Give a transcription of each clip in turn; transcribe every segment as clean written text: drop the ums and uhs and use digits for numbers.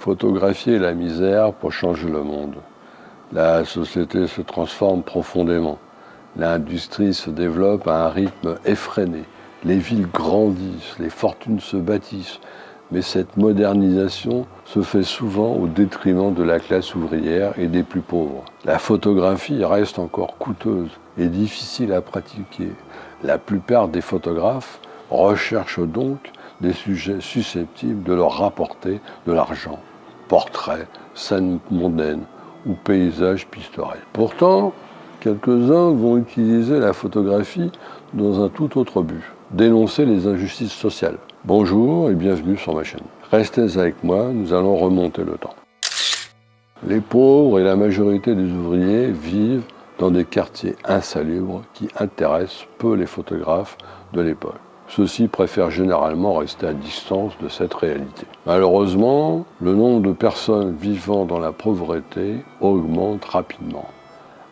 Photographier la misère pour changer le monde. La société se transforme profondément. L'industrie se développe à un rythme effréné. Les villes grandissent, les fortunes se bâtissent. Mais cette modernisation se fait souvent au détriment de la classe ouvrière et des plus pauvres. La photographie reste encore coûteuse et difficile à pratiquer. La plupart des photographes recherchent donc des sujets susceptibles de leur rapporter de l'argent. Portraits, scènes mondaines ou paysages pittoresques. Pourtant, quelques-uns vont utiliser la photographie dans un tout autre but, dénoncer les injustices sociales. Bonjour et bienvenue sur ma chaîne. Restez avec moi, nous allons remonter le temps. Les pauvres et la majorité des ouvriers vivent dans des quartiers insalubres qui intéressent peu les photographes de l'époque. Ceux-ci préfèrent généralement rester à distance de cette réalité. Malheureusement, le nombre de personnes vivant dans la pauvreté augmente rapidement.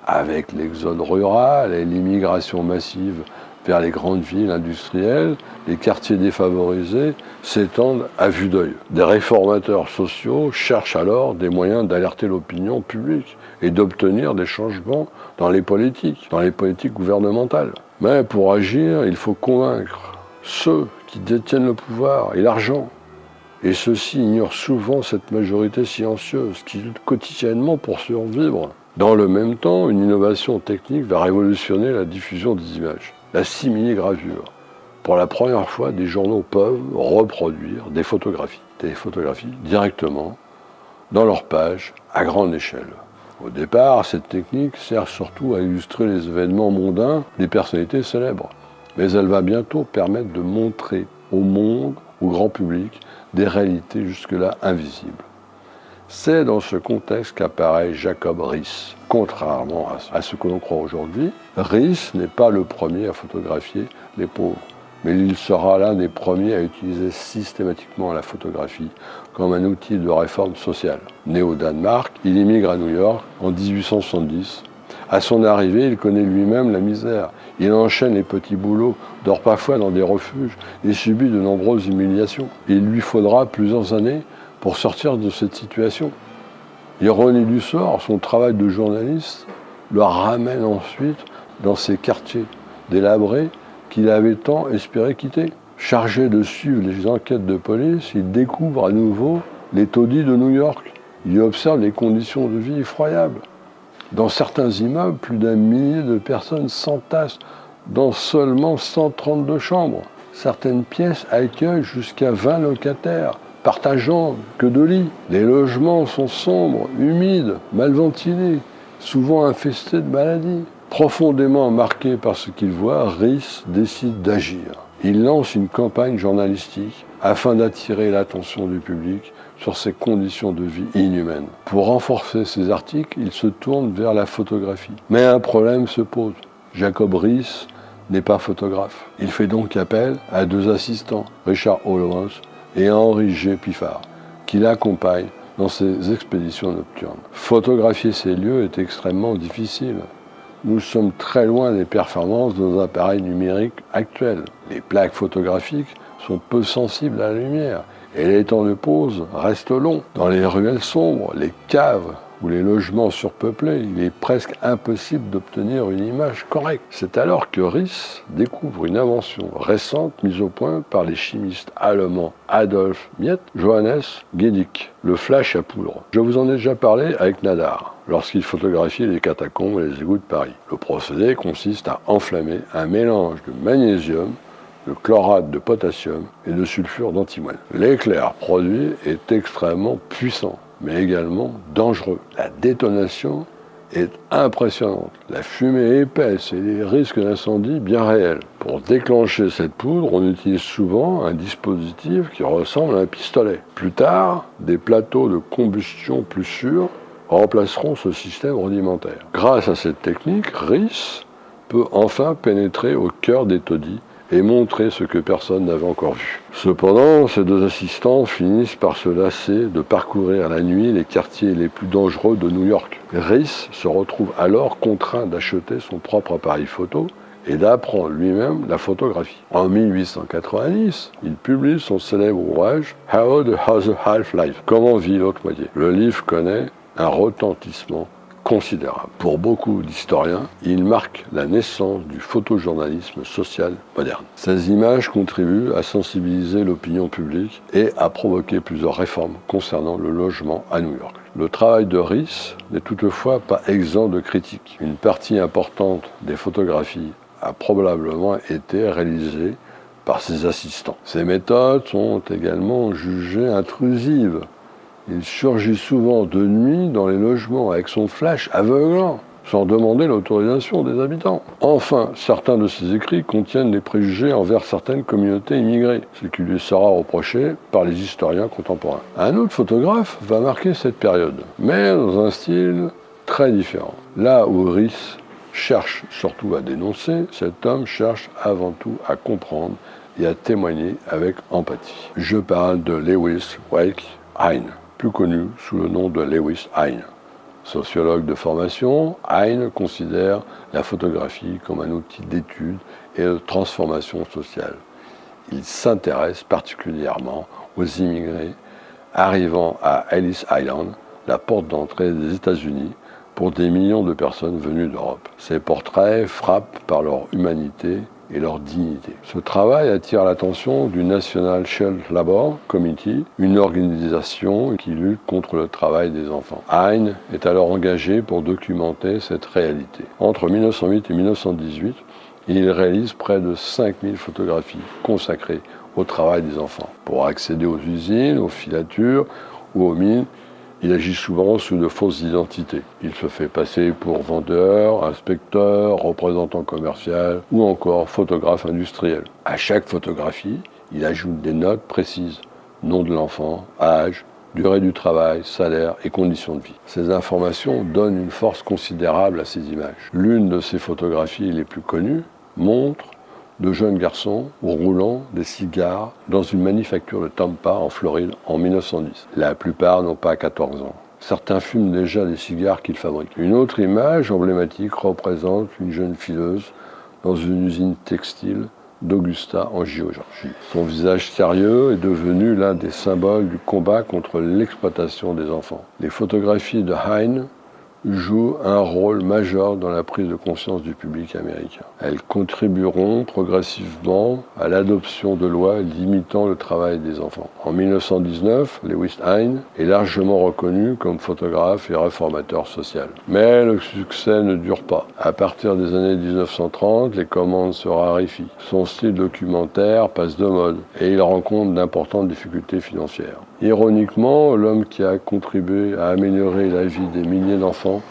Avec l'exode rural et l'immigration massive vers les grandes villes industrielles, les quartiers défavorisés s'étendent à vue d'œil. Des réformateurs sociaux cherchent alors des moyens d'alerter l'opinion publique et d'obtenir des changements dans les politiques gouvernementales. Mais pour agir, il faut convaincre ceux qui détiennent le pouvoir et l'argent. Et ceux-ci ignorent souvent cette majorité silencieuse qui lutte quotidiennement pour survivre. Dans le même temps, une innovation technique va révolutionner la diffusion des images. La simili-gravure. Pour la première fois, des journaux peuvent reproduire des photographies directement dans leurs pages à grande échelle. Au départ, cette technique sert surtout à illustrer les événements mondains des personnalités célèbres. Mais elle va bientôt permettre de montrer au monde, au grand public, des réalités jusque-là invisibles. C'est dans ce contexte qu'apparaît Jacob Riis. Contrairement à ce que l'on croit aujourd'hui, Riis n'est pas le premier à photographier les pauvres, mais il sera l'un des premiers à utiliser systématiquement la photographie comme un outil de réforme sociale. Né au Danemark, il immigre à New York en 1870. À son arrivée, il connaît lui-même la misère. Il enchaîne les petits boulots, dort parfois dans des refuges et subit de nombreuses humiliations. Il lui faudra plusieurs années pour sortir de cette situation. Ironie du sort, son travail de journaliste le ramène ensuite dans ces quartiers délabrés qu'il avait tant espéré quitter. Chargé de suivre les enquêtes de police, il découvre à nouveau les taudis de New York. Il y observe les conditions de vie effroyables. Dans certains immeubles, plus d'1 millier de personnes s'entassent dans seulement 132 chambres. Certaines pièces accueillent jusqu'à 20 locataires, partageant que 2 lits. Les logements sont sombres, humides, mal ventilés, souvent infestés de maladies. Profondément marqué par ce qu'il voit, Riis décide d'agir. Il lance une campagne journalistique afin d'attirer l'attention du public sur ces conditions de vie inhumaines. Pour renforcer ses articles, il se tourne vers la photographie. Mais un problème se pose. Jacob Riis n'est pas photographe. Il fait donc appel à 2 assistants, Richard Olowens et Henri G. Piffard, qui l'accompagnent dans ses expéditions nocturnes. Photographier ces lieux est extrêmement difficile. Nous sommes très loin des performances de nos appareils numériques actuels. Les plaques photographiques sont peu sensibles à la lumière et les temps de pause restent longs. Dans les ruelles sombres, les caves ou les logements surpeuplés, il est presque impossible d'obtenir une image correcte. C'est alors que Riis découvre une invention récente mise au point par les chimistes allemands Adolf Mieth, Johannes Geidig, le flash à poudre. Je vous en ai déjà parlé avec Nadar, lorsqu'il photographiait les catacombes et les égouts de Paris. Le procédé consiste à enflammer un mélange de magnésium, de chlorate de potassium et de sulfure d'antimoine. L'éclair produit est extrêmement puissant, mais également dangereux. La détonation est impressionnante. La fumée est épaisse et les risques d'incendie bien réels. Pour déclencher cette poudre, on utilise souvent un dispositif qui ressemble à un pistolet. Plus tard, des plateaux de combustion plus sûrs remplaceront ce système rudimentaire. Grâce à cette technique, Riis peut enfin pénétrer au cœur des taudis et montrer ce que personne n'avait encore vu. Cependant, ces 2 assistants finissent par se lasser de parcourir la nuit les quartiers les plus dangereux de New York. Riis se retrouve alors contraint d'acheter son propre appareil photo et d'apprendre lui-même la photographie. En 1890, il publie son célèbre ouvrage « How the Other Half Lives » « Comment vit l'autre moitié ». Le livre connaît un retentissement considérable. Pour beaucoup d'historiens, il marque la naissance du photojournalisme social moderne. Ces images contribuent à sensibiliser l'opinion publique et à provoquer plusieurs réformes concernant le logement à New York. Le travail de Riis n'est toutefois pas exempt de critiques. Une partie importante des photographies a probablement été réalisée par ses assistants. Ces méthodes sont également jugées intrusives. Il surgit souvent de nuit dans les logements avec son flash aveuglant, sans demander l'autorisation des habitants. Enfin, certains de ses écrits contiennent des préjugés envers certaines communautés immigrées, ce qui lui sera reproché par les historiens contemporains. Un autre photographe va marquer cette période, mais dans un style très différent. Là où Riis cherche surtout à dénoncer, cet homme cherche avant tout à comprendre et à témoigner avec empathie. Je parle de Lewis Wake Hine, plus connu sous le nom de Lewis Hine. Sociologue de formation, Hine considère la photographie comme un outil d'étude et de transformation sociale. Il s'intéresse particulièrement aux immigrés arrivant à Ellis Island, la porte d'entrée des États-Unis, pour des millions de personnes venues d'Europe. Ces portraits frappent par leur humanité et leur dignité. Ce travail attire l'attention du National Child Labor Committee, une organisation qui lutte contre le travail des enfants. Hine est alors engagé pour documenter cette réalité. Entre 1908 et 1918, il réalise près de 5000 photographies consacrées au travail des enfants. Pour accéder aux usines, aux filatures ou aux mines, il agit souvent sous de fausses identités. Il se fait passer pour vendeur, inspecteur, représentant commercial ou encore photographe industriel. À chaque photographie, il ajoute des notes précises. Nom de l'enfant, âge, durée du travail, salaire et conditions de vie. Ces informations donnent une force considérable à ces images. L'une de ces photographies les plus connues montre de jeunes garçons roulant des cigares dans une manufacture de Tampa en Floride en 1910. La plupart n'ont pas 14 ans. Certains fument déjà des cigares qu'ils fabriquent. Une autre image emblématique représente une jeune fileuse dans une usine textile d'Augusta en Géorgie. Son visage sérieux est devenu l'un des symboles du combat contre l'exploitation des enfants. Les photographies de Hine jouent un rôle majeur dans la prise de conscience du public américain. Elles contribueront progressivement à l'adoption de lois limitant le travail des enfants. En 1919, Lewis Hine est largement reconnu comme photographe et réformateur social. Mais le succès ne dure pas. À partir des années 1930, les commandes se raréfient. Son style documentaire passe de mode et il rencontre d'importantes difficultés financières. Ironiquement, l'homme qui a contribué à améliorer la vie des milliers d'enfants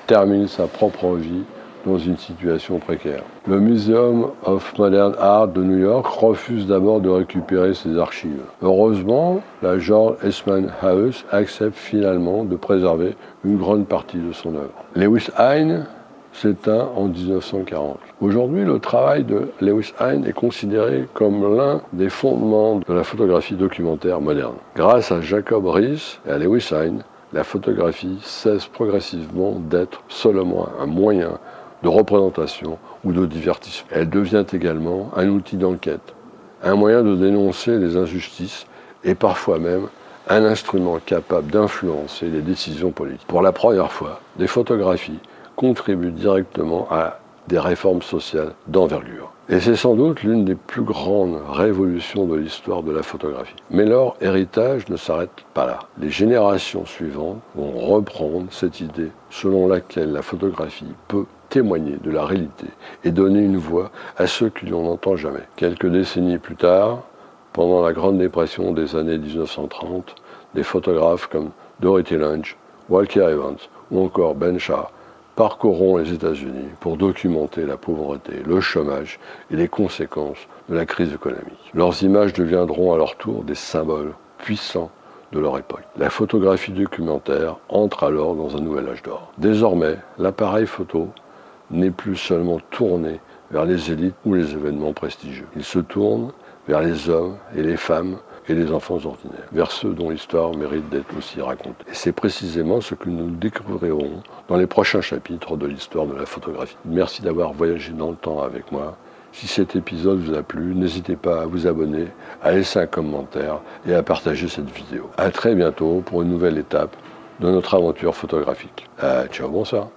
termine sa propre vie dans une situation précaire. Le Museum of Modern Art de New York refuse d'abord de récupérer ses archives. Heureusement, la George Eastman House accepte finalement de préserver une grande partie de son œuvre. Lewis Hine s'éteint en 1940. Aujourd'hui, le travail de Lewis Hine est considéré comme l'un des fondements de la photographie documentaire moderne. Grâce à Jacob Riis et à Lewis Hine, la photographie cesse progressivement d'être seulement un moyen de représentation ou de divertissement. Elle devient également un outil d'enquête, un moyen de dénoncer les injustices et parfois même un instrument capable d'influencer les décisions politiques. Pour la première fois, des photographies contribuent directement à des réformes sociales d'envergure. Et c'est sans doute l'une des plus grandes révolutions de l'histoire de la photographie. Mais leur héritage ne s'arrête pas là. Les générations suivantes vont reprendre cette idée selon laquelle la photographie peut témoigner de la réalité et donner une voix à ceux qui n'en entendent jamais. Quelques décennies plus tard, pendant la Grande Dépression des années 1930, des photographes comme Dorothy Lange, Walker Evans ou encore Ben Shah parcourront les États-Unis pour documenter la pauvreté, le chômage et les conséquences de la crise économique. Leurs images deviendront à leur tour des symboles puissants de leur époque. La photographie documentaire entre alors dans un nouvel âge d'or. Désormais, l'appareil photo n'est plus seulement tourné vers les élites ou les événements prestigieux. Il se tourne vers les hommes et les femmes et les enfants ordinaires, vers ceux dont l'histoire mérite d'être aussi racontée. Et c'est précisément ce que nous découvrirons dans les prochains chapitres de l'histoire de la photographie. Merci d'avoir voyagé dans le temps avec moi. Si cet épisode vous a plu, n'hésitez pas à vous abonner, à laisser un commentaire et à partager cette vidéo. À très bientôt pour une nouvelle étape de notre aventure photographique. Ciao, bonsoir.